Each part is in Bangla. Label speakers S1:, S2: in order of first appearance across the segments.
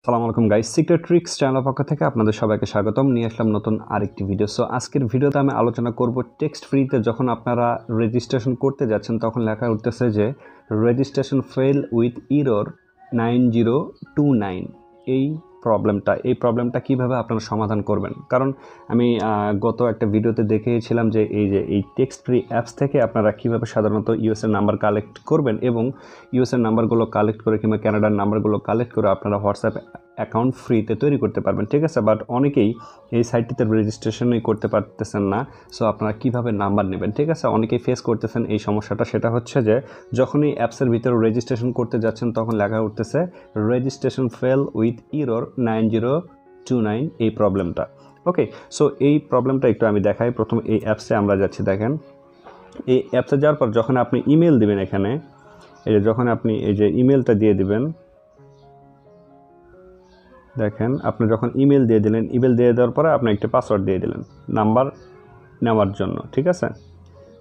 S1: আসসালামু আলাইকুম গাইস, সিক্রেট ট্রিক্স চ্যানেলের পক্ষ থেকে আপনাদের সবাইকে স্বাগতম। নিয়ে আসলাম নতুন আরেকটি ভিডিও। সো আজকের ভিডিওতে আমি আলোচনা করব টেক্সট ফ্রিতে যখন আপনারা রেজিস্ট্রেশন করতে যাচ্ছেন তখন লেখা উঠতেছে যে রেজিস্ট্রেশন ফেল উইথ এরর 9029। এই প্রবলেমটা কিভাবে আপনারা সমাধান করবেন, কারণ আমি গত একটা ভিডিওতে দেখিয়েছিলাম যে এই টেক্সট ফ্রি অ্যাপস থেকে আপনারা কিভাবে সাধারণত ইউএসএর নাম্বার কালেক্ট করবেন এবং ইউএসএর নাম্বারগুলো কালেক্ট করে কিংবা কানাডার নাম্বারগুলো কালেক্ট করে আপনারা হোয়াটসঅ্যাপ অ্যাকাউন্ট ফ্রিতে তৈরি করতে পারবেন। ঠিক আছে, বাট অনেকেই এই সাইটটিতে রেজিস্ট্রেশনই করতে পারতেছেন না। সো আপনারা কিভাবে নাম্বার নেবেন, ঠিক আছে, অনেকেই ফেস করতেছেন এই সমস্যাটা। সেটা হচ্ছে যে যখনই অ্যাপসের ভিতরে রেজিস্ট্রেশন করতে যাচ্ছেন তখন লেখা উঠতেছে রেজিস্ট্রেশন ফেল উইথ এরর 9029, এই প্রবলেমটা। ওকে, সো এই প্রবলেমটা একটু আমি দেখাই। প্রথম এই অ্যাপসে আমরা যাচ্ছি। দেখেন, এই অ্যাপসে যাওয়ার পর যখন আপনি ইমেল দিবেন, এখানে এই যে যখন আপনি এই যে ইমেলটা দিয়ে দিবেন, দেখেন আপনি যখন ইমেল দিয়ে দিলেন, ইমেল দিয়ে দেওয়ার পরে আপনি একটা পাসওয়ার্ড দিয়ে দিলেন নাম্বার নেওয়ার জন্য, ঠিক আছে।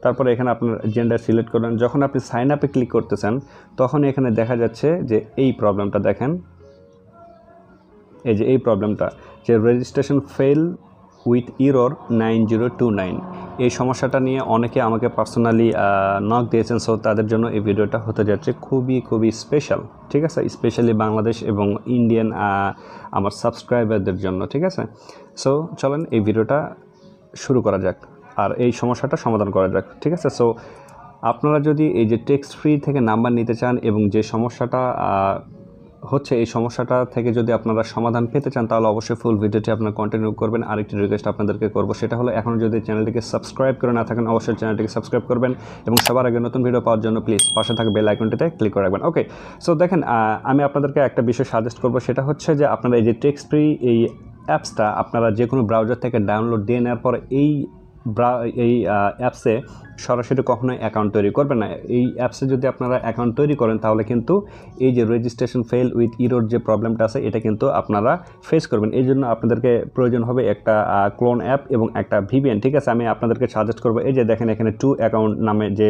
S1: তারপরে এখানে আপনার জেন্ডার সিলেক্ট করলেন। যখন আপনি সাইন আপে ক্লিক করতেছেন তখন এখানে দেখা যাচ্ছে যে এই প্রবলেমটা, দেখেন এই যে এই প্রবলেমটা, যে রেজিস্ট্রেশন ফেল উইথ এরর 9029, এই সমস্যাটা নিয়ে অনেকে আমাকে পার্সোনালি নক দিয়েছেন। সো তাদের জন্য এই ভিডিওটা হতে যাচ্ছে খুবই স্পেশাল, ঠিক আছে, স্পেশালি বাংলাদেশ এবং ইন্ডিয়ান আমার সাবস্ক্রাইবারদের জন্য, ঠিক আছে। সো চলেন এই ভিডিওটা শুরু করা যাক আর এই সমস্যাটা সমাধান করা যাক, ঠিক আছে। সো আপনারা যদি এই যে টেক্সট ফ্রি থেকে নাম্বার নিতে চান এবং যে সমস্যাটা হচ্ছে এই সমস্যাটা থেকে যদি আপনারা সমাধান পেতে চান তাহলে অবশ্যই ফুল ভিডিওটি আপনারা কন্টিনিউ করবেন। আরেকটি রিকোয়েস্ট আপনাদেরকে করব, সেটা হলো এখনও যদি চ্যানেলটিকে সাবস্ক্রাইব করে না থাকেন অবশ্যই চ্যানেলটিকে সাবস্ক্রাইব করবেন এবং সবার আগে নতুন ভিডিও পাওয়ার জন্য প্লিজ পাশে থাকা বেল আইকনটিতে ক্লিক করে রাখবেন। ওকে, সো দেখেন আমি আপনাদেরকে একটা বিষয় সাজেস্ট করব, সেটা হচ্ছে যে আপনারা এই যে টেক্সট ফ্রি এই অ্যাপসটা আপনারা যে কোনো ব্রাউজার থেকে ডাউনলোড দিয়ে নেওয়ার পর এই অ্যাপসে সরাসরি কখনোই অ্যাকাউন্ট তৈরি করবেন না। এই অ্যাপসে যদি আপনারা অ্যাকাউন্ট তৈরি করেন তাহলে কিন্তু এই যে রেজিস্ট্রেশন ফেল উইথ এরর যে প্রবলেমটা আছে এটা কিন্তু আপনারা ফেস করবেন। এই জন্য আপনাদেরকে প্রয়োজন হবে একটা ক্লোন অ্যাপ এবং একটা ভিপিএন, ঠিক আছে। আমি আপনাদেরকে সাজেস্ট করবো, এই যে দেখেন এখানে 2 অ্যাকাউন্ট নামে যে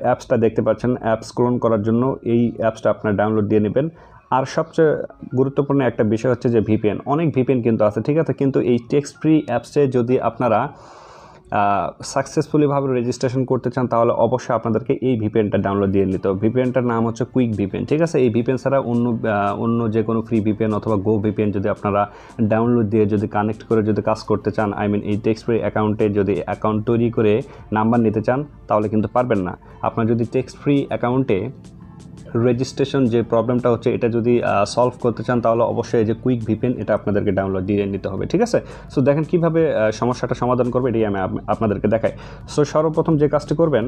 S1: অ্যাপসটা দেখতে পাচ্ছেন, অ্যাপস ক্লোন করার জন্য এই অ্যাপসটা আপনারা ডাউনলোড দিয়ে নেবেন। আর সবচেয়ে গুরুত্বপূর্ণ একটা বিষয় হচ্ছে যে ভিপিএন, অনেক ভিপিএন কিন্তু আছে, ঠিক আছে, কিন্তু এই টেক্সট ফ্রি অ্যাপসে যদি আপনারা সাকসেসফুলিভাবে রেজিস্ট্রেশন করতে চান তাহলে অবশ্যই আপনাদেরকে এই ভিপিএনটা ডাউনলোড দিয়ে নিতে হবে। ভিপিএনটার নাম হচ্ছে কুইক ভিপিএন, ঠিক আছে। এই ভিপিএন ছাড়া অন্য যে কোনো ফ্রি ভিপিএন অথবা গো ভিপিএন যদি আপনারা ডাউনলোড দিয়ে যদি কানেক্ট করে যদি কাজ করতে চান, এই টেক্সট ফ্রি অ্যাকাউন্টে যদি অ্যাকাউন্ট তৈরি করে নাম্বার নিতে চান তাহলে কিন্তু পারবেন না। আপনার যদি টেক্সট ফ্রি অ্যাকাউন্টে রেজিস্ট্রেশন যে প্রবলেমটা হচ্ছে এটা যদি সলভ করতে চান তাহলে অবশ্যই এই যে কুইক ভিপিএন এটা আপনাদেরকে ডাউনলোড দিয়ে নিতে হবে, ঠিক আছে। সো দেখেন কীভাবে সমস্যাটা সমাধান করবে এটাই আমি আপনাদেরকে দেখাই। সো সর্বপ্রথম যে কাজটি করবেন,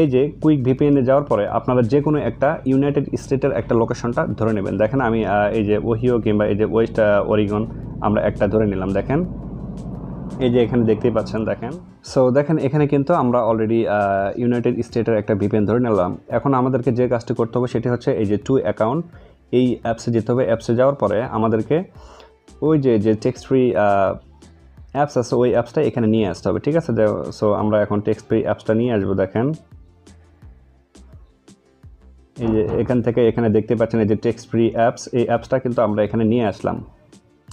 S1: এই যে কুইক ভিপিএনে যাওয়ার পরে আপনারা যে কোনো একটা ইউনাইটেড স্টেটের একটা লোকেশনটা ধরে নেবেন। দেখেন আমি এই যে ওহিও কিংবা এই যে ওয়েস্ট অরিগন আমরা একটা ধরে নিলাম। দেখেন এই যে এখানে দেখতেই পাচ্ছেন, দেখেন। সো দেখেন এখানে কিন্তু আমরা অলরেডি ইউনাইটেড স্টেটের একটা ভিপিএন ধরে নিলাম। এখন আমাদেরকে যে কাজটি করতে হবে সেটি হচ্ছে এই যে 2 অ্যাকাউন্ট, এই অ্যাপসে যেতে হবে। অ্যাপসে যাওয়ার পরে আমাদেরকে ওই যে টেক্সট ফ্রি অ্যাপস আছে ওই অ্যাপসটা এখানে নিয়ে আসতে হবে, ঠিক আছে। সো আমরা এখন টেক্সট ফ্রি অ্যাপসটা নিয়ে আসবো। দেখেন এই যে এখান থেকে এখানে দেখতে পাচ্ছেন এই যে টেক্সট ফ্রি অ্যাপস, এই অ্যাপসটা কিন্তু আমরা এখানে নিয়ে আসলাম।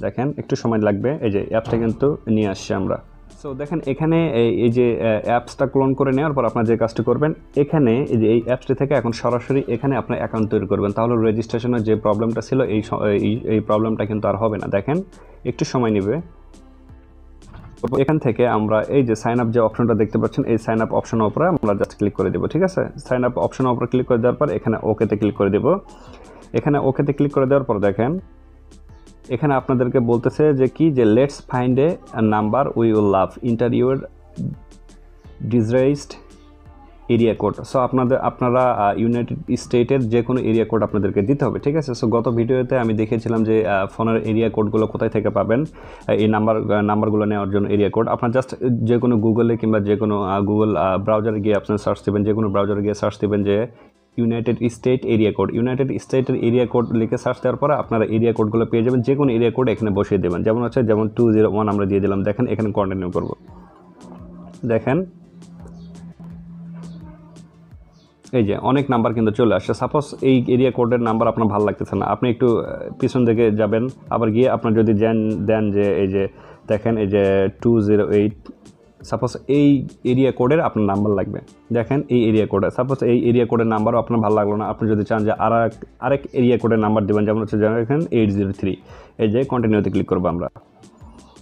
S1: দেখেন একটু সময় লাগবে, এই যে অ্যাপসটা কিন্তু নিয়ে আসছি আমরা। সো দেখেন এখানে এই যে অ্যাপসটা ক্লোন করে নেওয়ার পর আপনার যে কাজটি করবেন, এখানে এই যে এই অ্যাপসটি থেকে এখন সরাসরি এখানে আপনার অ্যাকাউন্ট তৈরি করবেন। তাহলে রেজিস্ট্রেশনের যে প্রবলেমটা ছিল এই প্রবলেমটা কিন্তু আর হবে না। দেখেন একটু সময় নেবে। এখান থেকে আমরা এই যে সাইন আপ যে অপশনটা দেখতে পাচ্ছেন, এই সাইন আপ অপশনের উপরে আমরা জাস্ট ক্লিক করে দেবো, ঠিক আছে। সাইন আপ অপশনের উপরে ক্লিক করে দেওয়ার পর এখানে ওকেতে ক্লিক করে দেবো। এখানে ওকেতে ক্লিক করে দেওয়ার পর দেখেন এখানে আপনাদেরকে বলতেছে যে কি, যে let's find a number we will love enter your desired area code. So আপনারা ইউনাইটেড স্টেটের যে কোনো এরিয়া কোড আপনাদেরকে দিতে হবে, ঠিক আছে। সো গত ভিডিওতে আমি দেখেছিলাম যে ফোনের এরিয়া কোডগুলো কোথায় থেকে পাবেন, এই নাম্বারগুলো নেওয়ার জন্য এরিয়া কোড আপনার জাস্ট যে কোনো গুগলে কিংবা যে কোনো গুগল ব্রাউজারে গিয়ে আপনার সার্চ দেবেন, যে কোনো ব্রাউজারে গিয়ে সার্চ দেবেন যে United state area code. United স্টেটের এরিয়া কোড লিখে সার্চ দেওয়ার পরে আপনারা এরিয়া কোডগুলো পেয়ে যাবেন। যে কোনো এরিয়া কোড এখানে বসিয়ে দেবেন, যেমন 201 আমরা দিয়ে দিলাম। দেখেন এখানে কন্টিনিউ করব। দেখেন এই যে অনেক নাম্বার কিন্তু চলে আসছে। সাপোজ এই এরিয়া কোডের নাম্বার আপনার ভালো লাগতেছে না, আপনি একটু পিছন দিকে যাবেন, আবার গিয়ে আপনার যদি দেন যে এই যে দেখেন এই যে 208, সাপোজ এই এরিয়া কোডের আপনার নাম্বার লাগবে, দেখেন এই এরিয়া কোডে, সাপোজ এই এরিয়া কোডের নাম্বারও আপনার ভালো লাগলো না, আপনি যদি চান যে আরেক এরিয়া কোডের নাম্বার দেবেন, যেমন হচ্ছে দেখেন 803, এই যে কন্টিনিউতে ক্লিক করবো আমরা।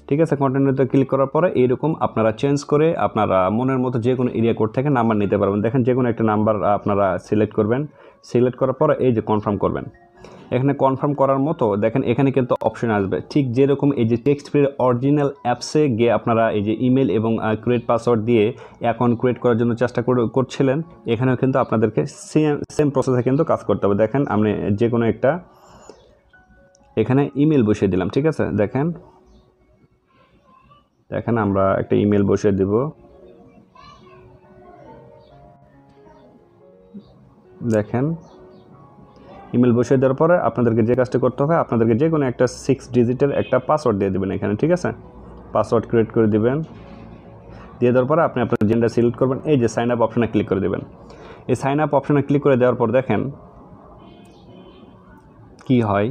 S1: ঠিক আছে, কন্টিনিউতে ক্লিক করার পরে এইরকম আপনারা চেঞ্জ করে আপনারা মনের মতো যে কোনো এরিয়া কোড থেকে নাম্বার নিতে পারবেন। দেখেন যে কোনো একটা নাম্বার আপনারা সিলেক্ট করবেন, সিলেক্ট করার পরে এই যে কনফার্ম করবেন। এখানে কনফার্ম করার মতো দেখেন এখানে কিন্তু অপশন আসবে, ঠিক যেরকম এই যে টেক্সটফ্রির অরিজিনাল অ্যাপসে গিয়ে আপনারা এই যে ইমেল এবং ক্রিয়েট পাসওয়ার্ড দিয়ে অ্যাকাউন্ট ক্রিয়েট করার জন্য চেষ্টা করছিলেন, এখানেও কিন্তু আপনাদেরকে সেম প্রসেসে কিন্তু কাজ করতে হবে। দেখেন আমি যে কোনো একটা এখানে ইমেল বসিয়ে দিলাম, ঠিক আছে, দেখেন আমরা একটা ইমেল বসিয়ে দেব, দেখেন ইমেল বসিয়ে দেওয়ার পরে আপনাদেরকে যে কাজটা করতে হবে, আপনাদেরকে যে কোনো একটা 6 ডিজিটের একটা পাসওয়ার্ড দিয়ে দেবেন এখানে, ঠিক আছে, পাসওয়ার্ড ক্রিয়েট করে দিবেন। দিয়ে দেওয়ার পরে আপনি আপনার জেন্ডার সিলেক্ট করবেন, এই যে সাইন আপ অপশনে ক্লিক করে দেবেন। এই সাইন আপ অপশনে ক্লিক করে দেওয়ার পর দেখেন কি হয়,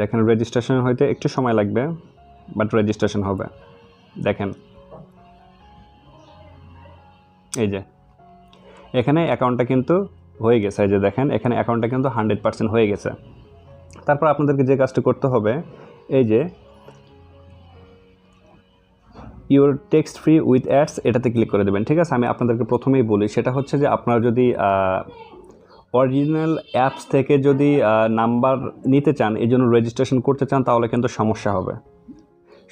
S1: দেখেন রেজিস্ট্রেশন হইতে একটু সময় লাগবে, বাট রেজিস্ট্রেশন হবে। দেখেন এই যে এখানে অ্যাকাউন্টটা কিন্তু হয়ে গেছে, এই যে দেখেন এখানে অ্যাকাউন্টটা কিন্তু 100% হয়ে গেছে। তারপর আপনাদেরকে যে কাজটা করতে হবে, এই যে your text free with ads এটাতে ক্লিক করে দেবেন। ঠিক আছে, আমি আপনাদেরকে প্রথমেই বলি, সেটা হচ্ছে যে আপনারা যদি অরিজিনাল অ্যাপস থেকে যদি নাম্বার নিতে চান, এই জন্য রেজিস্ট্রেশন করতে চান, তাহলে কিন্তু সমস্যা হবে।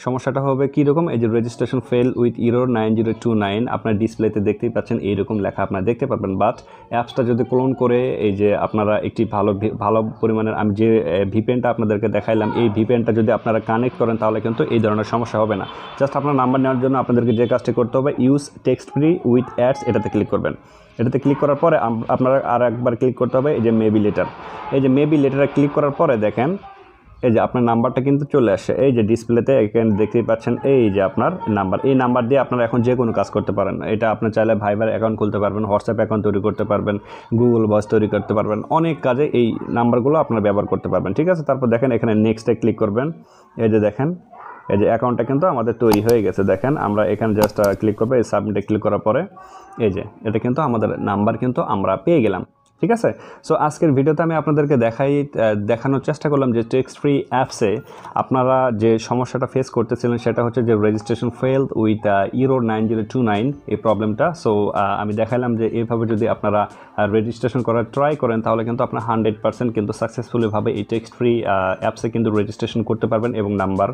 S1: সমস্যাটা হবে কীরকম, এই যে রেজিস্ট্রেশন ফেল উইথ ইরোর 9029 আপনার ডিসপ্লেতে দেখতেই পাচ্ছেন, এইরকম লেখা আপনারা দেখতে পারবেন। বাট অ্যাপসটা যদি ক্লোন করে এই যে আপনারা একটি ভালো পরিমাণের, আমি যে ভিপিএনটা আপনাদেরকে দেখাইলাম, এই ভিপিএনটা যদি আপনারা কানেক্ট করেন, তাহলে কিন্তু এই ধরনের সমস্যা হবে না। জাস্ট আপনার নাম্বার নেওয়ার জন্য আপনাদেরকে যে কাজটি করতে হবে, use text free with ads এটাতে ক্লিক করবেন। এটাতে ক্লিক করার পরে আপনারা আর একবার ক্লিক করতে হবে এই যে মেবি লেটার। এই যে মেবি লেটারে ক্লিক করার পরে দেখেন এই যে আপনার নাম্বারটা কিন্তু চলে আসে, এই যে ডিসপ্লেতে এখানে দেখতেই পাচ্ছেন, এই যে আপনার নাম্বার। এই নাম্বার দিয়ে আপনারা এখন যে কোনো কাজ করতে পারেন। এটা আপনি চাইলে ভাইবার অ্যাকাউন্ট খুলতে পারবেন, হোয়াটসঅ্যাপ অ্যাকাউন্ট তৈরি করতে পারবেন, গুগল ভয়েস তৈরি করতে পারবেন, অনেক কাজে এই নাম্বারগুলো আপনারা ব্যবহার করতে পারবেন। ঠিক আছে, তারপর দেখেন এখানে নেক্সটে ক্লিক করবেন। এই যে দেখেন এই যে অ্যাকাউন্টটা কিন্তু আমাদের তৈরি হয়ে গেছে। দেখেন আমরা এখানে জাস্ট ক্লিক করবো, এই সাবমিটে ক্লিক করার পরে এই যে এটা কিন্তু আমাদের নাম্বার কিন্তু আমরা পেয়ে গেলাম। ঠিক আছে, সো আজকের ভিডিওতে আমি আপনাদেরকে দেখানোর চেষ্টা করলাম যে টেক্সটফ্রি অ্যাপসে আপনারা যে সমস্যাটা ফেস করতেছিলেন, সেটা হচ্ছে যে রেজিস্ট্রেশন ফেলড উইথ ইরোর 9029 এই প্রবলেমটা। সো আমি দেখালাম যে এইভাবে যদি আপনারা রেজিস্ট্রেশন করার ট্রাই করেন, তাহলে কিন্তু আপনার 100% কিন্তু সাকসেসফুলিভাবে এই টেক্সটফ্রি অ্যাপসে কিন্তু রেজিস্ট্রেশন করতে পারবেন এবং নাম্বার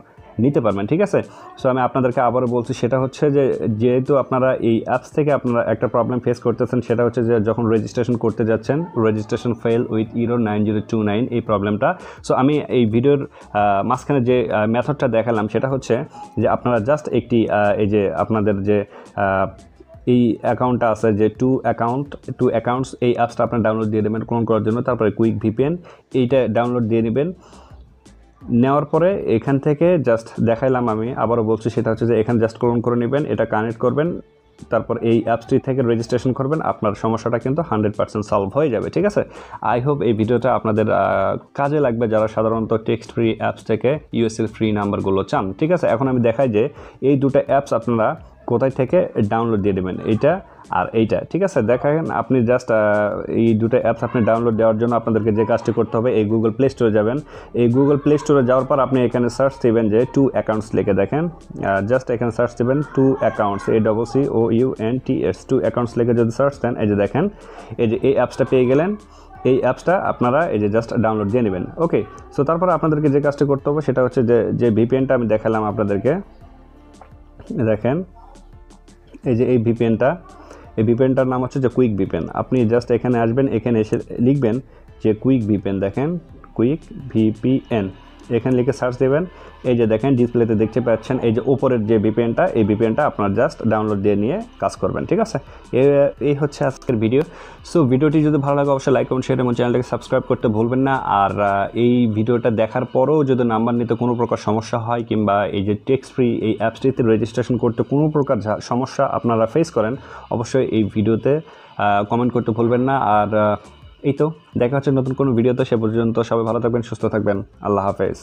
S1: নিতে পারবেন। ঠিক আছে, সো আমি আপনাদেরকে আবারও বলছি, সেটা হচ্ছে যে যেহেতু আপনারা এই অ্যাপস থেকে আপনারা একটা প্রবলেম ফেস করতেছেন, সেটা হচ্ছে যে যখন রেজিস্ট্রেশন করতে যাচ্ছেন, রেজিস্ট্রেশন ফেল উইথ ইরোর 9029 এই প্রবলেমটা। সো আমি এই ভিডিওর মাঝখানে যে মেথডটা দেখালাম, সেটা হচ্ছে যে আপনারা জাস্ট একটি এই যে আপনাদের যে এই অ্যাকাউন্টটা আছে যে টু অ্যাকাউন্টস, এই অ্যাপসটা আপনার ডাউনলোড দিয়ে দেবেন ক্লোন করার জন্য। তারপরে কুইক ভিপিএন এইটা ডাউনলোড দিয়ে নেবেন। নেওয়ার পরে এখান থেকে জাস্ট দেখাইলাম, আমি আবারও বলছি, সেটা হচ্ছে যে এখানে জাস্ট ক্লোন করে নেবেন, এটা কানেক্ট করবেন, তারপর এই অ্যাপসটি থেকে রেজিস্ট্রেশন করবেন, আপনার সমস্যাটা কিন্তু 100% সলভ হয়ে যাবে। ঠিক আছে, আই হোপ এই ভিডিওটা আপনাদের কাজে লাগবে, যারা সাধারণত টেক্সট ফ্রি অ্যাপস থেকে ইউএসএল ফ্রি নাম্বারগুলো চান। ঠিক আছে, এখন আমি দেখাই যে এই দুটো অ্যাপস আপনারা কোথায় থেকে ডাউনলোড দিয়ে দেবেন, এইটা আর এইটা। ঠিক আছে, দেখেন আপনি জাস্ট এই দুটো অ্যাপস আপনি ডাউনলোড দেওয়ার জন্য আপনাদেরকে যে কাজটি করতে হবে, এই গুগল প্লে স্টোরে যাবেন। এই গুগল প্লে স্টোরে যাওয়ার পর আপনি এখানে সার্চ দেবেন যে টু অ্যাকাউন্টস লিখে, দেখেন জাস্ট এখানে সার্চ দেবেন to accounts, ACCOUNTS, to accounts লিখে যদি সার্চ দেন, এই যে দেখেন এই যে এই অ্যাপসটা পেয়ে গেলেন। এই অ্যাপসটা আপনারা এই যে জাস্ট ডাউনলোড দিয়ে নেবেন। ওকে, সো তারপর আপনাদেরকে যে কাজটি করতে হবে, সেটা হচ্ছে যে ভিপিএনটা আমি দেখালাম আপনাদেরকে, দেখেন এই যে এই ভিপিএনটার নাম হচ্ছে যে কুইক ভিপিএন। আপনি জাস্ট এখানে আসবেন, এখানে এসে লিখবেন যে কুইক ভিপিএন, দেখেন কুইক ভিপিএন। এখানে লিখে সার্চ দেবেন। এই যে দেখেন ডিসপ্লেতে দেখতে পাচ্ছেন এই যে উপরের যে ভিপিএনটা, এই ভিপিএনটা আপনার জাস্ট ডাউনলোড দিয়ে নিয়ে কাজ করবেন, ঠিক আছে। এই হচ্ছে আজকের ভিডিও। সো ভিডিওটি যদি ভালো লাগে অবশ্যই লাইক কমেন্ট শেয়ার এবং চ্যানেলটাকে সাবস্ক্রাইব করতে ভুলবেন না। আর এই ভিডিওটা দেখার পরেও যদি নাম্বার নিতে কোনো প্রকার সমস্যা হয় কিংবা এই যে TextFree এই অ্যাপসটিতে রেজিস্ট্রেশন করতে কোনো প্রকার সমস্যা আপনারা ফেস করেন, অবশ্যই এই ভিডিওতে কমেন্ট করতে ভুলবেন না। আর এই তো দেখা হচ্ছে নতুন কোনো ভিডিওতে, সে পর্যন্ত সবাই ভালো থাকবেন, সুস্থ থাকবেন। আল্লাহ হাফেজ।